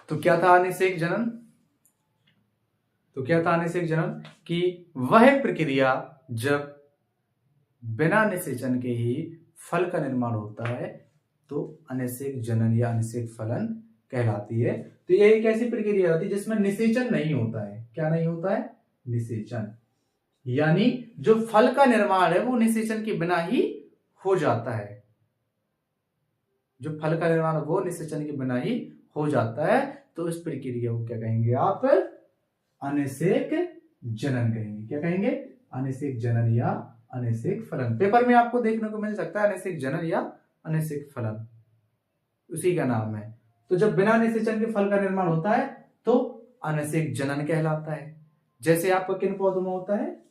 तो क्या था अनिषेक जनन? तो क्या था अनिषेक जनन? कि वह प्रक्रिया जब बिना निषेचन के ही फल का निर्माण होता है तो अनिषेक जनन या अनिषेक फलन कहलाती है। तो यह एक ऐसी प्रक्रिया होती है जिसमें निषेचन नहीं होता है। क्या नहीं होता है? निषेचन। यानी जो फल का निर्माण है वो निषेचन के बिना ही हो जाता है। जो फल का निर्माण वो निषेचन के बिना ही हो जाता है। तो इस प्रक्रिया को क्या कहेंगे आप? अनिषेक जनन कहेंगे। क्या कहेंगे? अनिषेक जनन या अनिषेक फलन। पेपर में आपको देखने को मिल सकता है अनिषेक जनन या अनिषेक फलन, उसी का नाम है। तो जब बिना निषेचन के फल का निर्माण होता है तो अनिषेक जनन कहलाता है। जैसे आपका किन पौधों में होता है?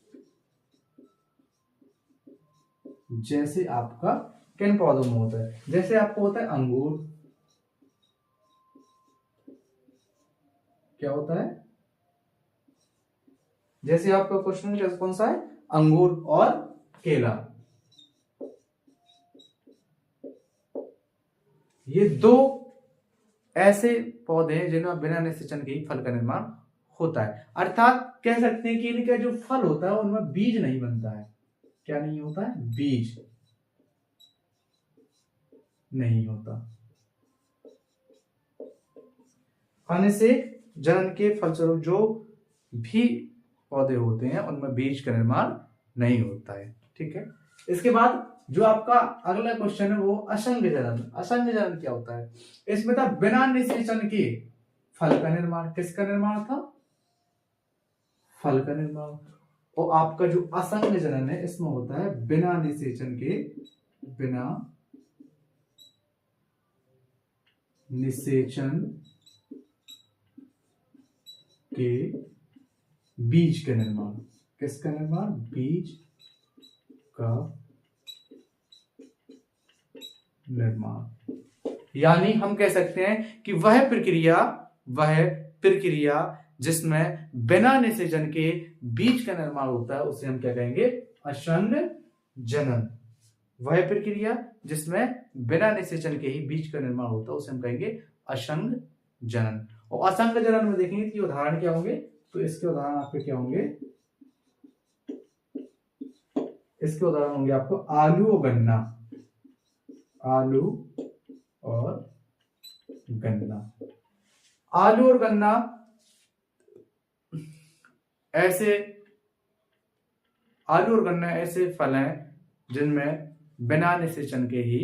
जैसे आपका किन पौधों में होता है? जैसे आपको होता है अंगूर। क्या होता है? जैसे आपका क्वेश्चन कौन सा है? अंगूर और केला। ये दो ऐसे पौधे हैं जिनमें बिना निषेचन के ही फल का निर्माण होता है। अर्थात कह सकते हैं कि इनका जो फल होता है उनमें बीज नहीं बनता है। क्या नहीं होता है? बीज नहीं होता। अनिषेक जनन के फलस्वरूप जो भी पौधे होते हैं उनमें बीज का निर्माण नहीं होता है। ठीक है। इसके बाद जो आपका अगला क्वेश्चन है वो असंग जनन। असंग जनन क्या होता है? इसमें था बिना निषेचन के फल का निर्माण। किसका निर्माण था? फल का निर्माण। और आपका जो असंग जनन है इसमें होता है बिना निषेचन के, बिना निषेचन के बीज का निर्माण। किसका निर्माण? बीज का निर्माण। यानी हम कह सकते हैं कि वह प्रक्रिया जिसमें बिना निषेचन के बीज का निर्माण होता है उसे हम क्या कहेंगे? असंग जनन। वह प्रक्रिया जिसमें बिना निषेचन के ही बीज का निर्माण होता है उसे हम कहेंगे असंग जनन। और असंग जनन में देखेंगे कि उदाहरण क्या होंगे? तो इसके उदाहरण आपके क्या होंगे? इसके उदाहरण होंगे आपको आलू और गन्ना। आलू और गन्ना। आलू और गन्ना ऐसे फल हैं जिनमें बिना निषेचन के ही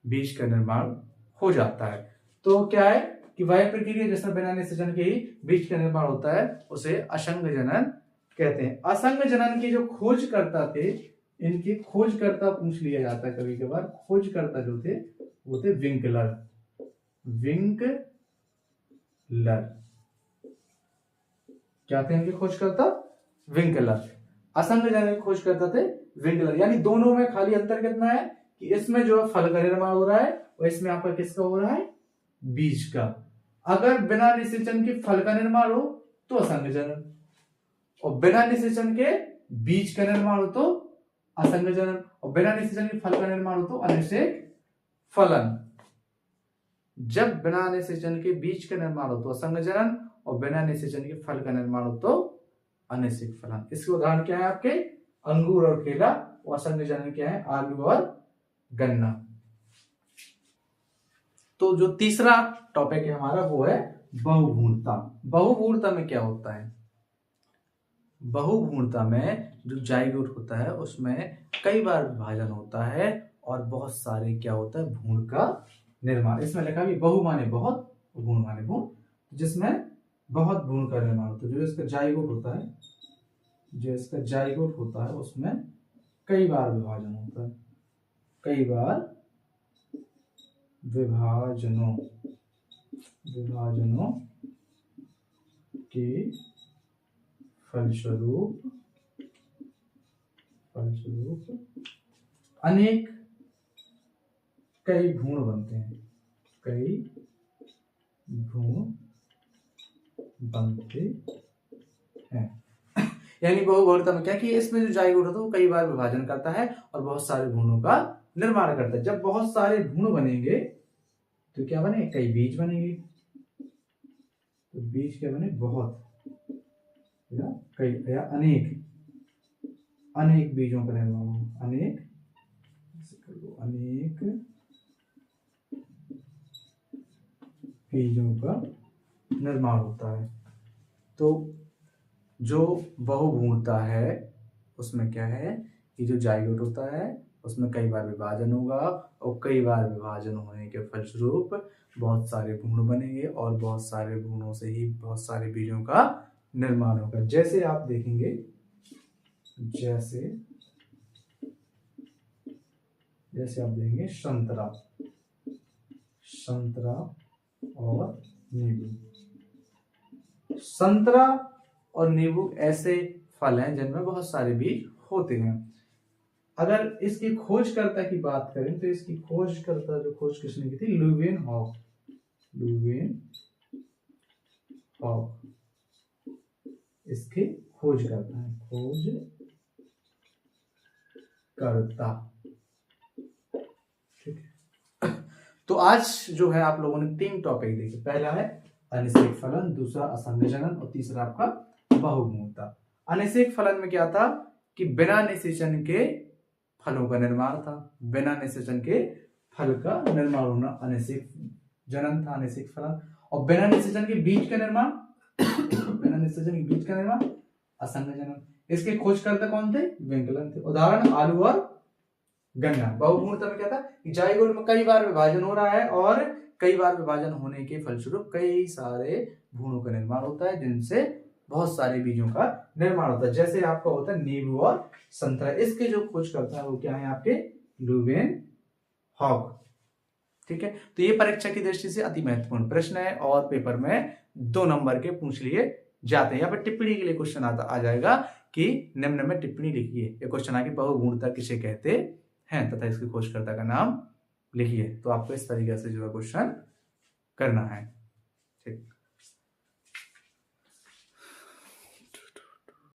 बीज का निर्माण हो जाता है। तो क्या है कि वह प्रक्रिया जिसमें बिना निषेचन के ही बीज का निर्माण होता है उसे असंग जनन कहते हैं। असंग जनन के जो खोजकर्ता थे, इनके खोजकर्ता पूछ लिया जाता है कभी कभार। खोजकर्ता जो थे वो थे विंकलर। क्या थे इनके खोजकर्ता? विंकलर। असंग जनन के खोजकर्ता थे विंकलर। यानी दोनों में खाली अंतर कितना है कि इसमें जो फल का निर्माण हो रहा है और इसमें आपका किसका हो रहा है? बीज का। अगर बिना निषेचन के फल का निर्माण हो तो असंग जनन, और बिना निषेचन के बीज का निर्माण हो तो असंग जनन, और बिना निषेचन के फल का निर्माण हो तो अनिषेक फलन। जब बिना निषेचन के बीज का निर्माण हो तो असंग जनन और बिना निषेचन के फल का निर्माण हो तो अनिषेक फलन। इसके उदाहरण क्या है आपके? अंगूर और केला। और असंग जनन क्या है? आलू और गन्ना। तो जो तीसरा टॉपिक है हमारा वो है बहुभुणता। बहुभुणता में क्या होता है? बहुभुणता में जो जाइगोट होता है उसमें कई बार विभाजन होता है और बहुत सारे क्या होता है? भ्रूण का निर्माण। इसमें लिखा भी बहु माने बहुत, भ्रूण माने भ्रूण, जिसमें बहुत भ्रूण का निर्माण होता है। जो इसका जाइगोट होता है उसमें कई बार विभाजन होता है। कई बार विभाजनों के फलस्वरूप अनेक कई भ्रूण बनते हैं। यानी बहुभुणता में क्या कि इसमें जो जाइगोट होता है वो कई बार विभाजन करता है और बहुत सारे भ्रूणों का निर्माण करता है। जब बहुत सारे भ्रूण बनेंगे तो क्या बने, कई बीज बनेंगे। तो बीज क्या बने, बहुत या कई या अनेक, अनेक बीजों का निर्माण हो, अनेक बीजों का निर्माण होता है। तो जो बहुभ्रूणता है उसमें क्या है कि जो जाइगोट होता है उसमें कई बार विभाजन होगा, और कई बार विभाजन होने के फलस्वरूप बहुत सारे भ्रूण बनेंगे, और बहुत सारे भ्रूणों से ही बहुत सारे बीजों का निर्माण होगा। जैसे आप देखेंगे, जैसे आप देखेंगे संतरा और नींबू। संतरा और नींबू ऐसे फल हैं जिनमें बहुत सारे बीज होते हैं। अगर इसकी खोजकर्ता की बात करें तो इसकी खोजकर्ता जो खोज किसने की थी, लुवेनहॉक इसके खोजकर्ता है, ठीक है। तो आज जो है आप लोगों ने 3 टॉपिक देखे। पहला है अनिषेक फलन, दूसरा असंघ जनन, और तीसरा आपका बहुभ्रूणता। अनिषेक फलन में क्या था कि बिना निषेचन के फलों का निर्माण था, बिना निषेचन के फल का निर्माण होना अनिषेक जनन था, अनिषेक फलन। और बिना निषेचन के बीज का निर्माण असंघ जनन। इसके खोजकर्ता कौन थे, विंकलन थे। उदाहरण आलू और गन्ना। बहुभ्रूणता में क्या था कि जाइगोट में कई बार विभाजन हो रहा है, और कई बार विभाजन होने के फलस्वरूप कई सारे भ्रूणों का निर्माण होता है, जिनसे बहुत सारे बीजों का निर्माण होता है। जैसे आपका होता है नींबू और संतरा। इसके जो खोज करता है वो क्या है आपके, लुवेनहॉक। ठीक है। तो ये परीक्षा की दृष्टि से अति महत्वपूर्ण प्रश्न है, और पेपर में 2 नंबर के पूछ लिए जाते हैं। यहाँ पर टिप्पणी के लिए क्वेश्चन आ जाएगा कि निम्न में टिप्पणी लिखिए। ये क्वेश्चन आके बहुभ्रूणता किसे कहते हैं तथा इसके खोजकर्ता का नाम लिखिए। तो आपको इस तरीके से जो है क्वेश्चन करना है। ठीक।